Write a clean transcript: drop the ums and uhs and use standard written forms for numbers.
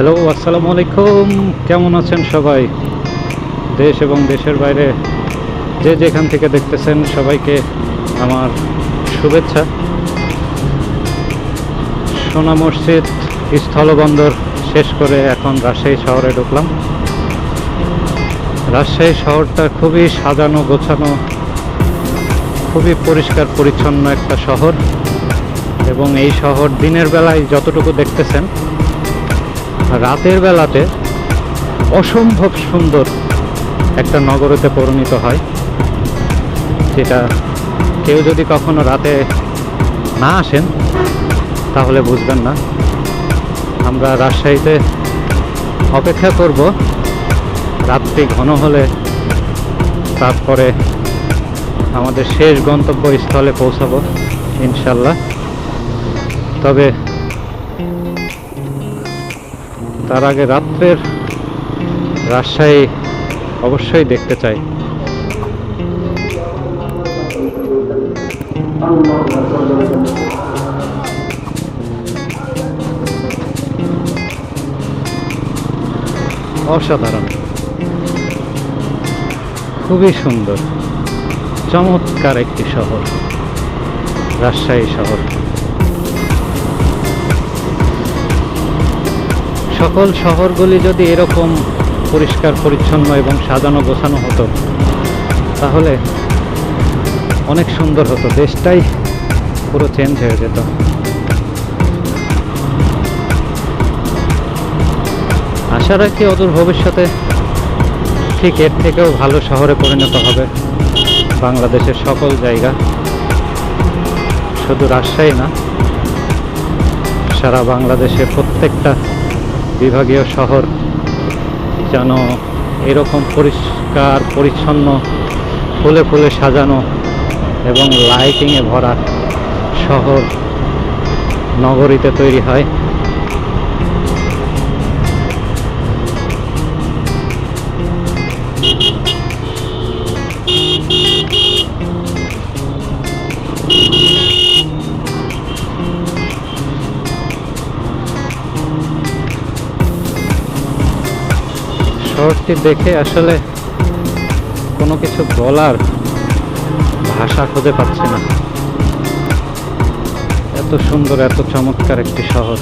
Hello, আসসালামু আলাইকুম। কেমন আছেন সবাই? দেশ এবং দেশের বাইরে যে যেখান থেকে দেখতেছেন সবাইকে আমার শুভেচ্ছা। সোনা মসজিদ স্থলবন্দর শেষ করে এখন রাজশাহী শহরে ঢুকলাম। রাজশাহী শহরটা খুবই সাজানো গোছানো, খুবই পরিষ্কার পরিচ্ছন্ন একটা শহর। এবং এই শহর দিনের বেলায় যতটুকু দেখতেছেন, রাতের বেলাতে অসম্ভব সুন্দর একটা নগরীতে পরিণত হয়, যেটা কেউ যদি কখনো রাতে না আসেন তাহলে বুঝবেন না। আমরা রাজশাহীতে অপেক্ষা করব রাত্রি ঘন হলে, তারপরে আমাদের শেষ গন্তব্যস্থলে পৌঁছাবো ইনশাল্লাহ। তবে তার আগে রাত্রের রাজশাহী অবশ্যই দেখতে চাই। অসাধারণ, খুবই সুন্দর, চমৎকার একটি শহর রাজশাহী শহর। সকল শহরগুলি যদি এরকম পরিষ্কার পরিচ্ছন্ন এবং সাজানো গোছানো হতো তাহলে অনেক সুন্দর হতো, দেশটাই পুরো চেঞ্জ হয়ে যেত। আশা রাখি অদূর ভবিষ্যতে ঠিক এর থেকেও ভালো শহরে পরিণত হবে বাংলাদেশের সকল জায়গা, শুধু রাজশাহী না, সারা বাংলাদেশের প্রত্যেকটা বিভাগীয় শহর যেন এরকম পরিষ্কার পরিচ্ছন্ন, ফুলে ফুলে সাজানো এবং লাইটিংয়ে ভরা শহর নগরীতে তৈরি হয়। শহরটি দেখে আসলে কোনো কিছু বলার ভাষা খুঁজে পাচ্ছি না। এত সুন্দর, এত চমৎকার একটি শহর।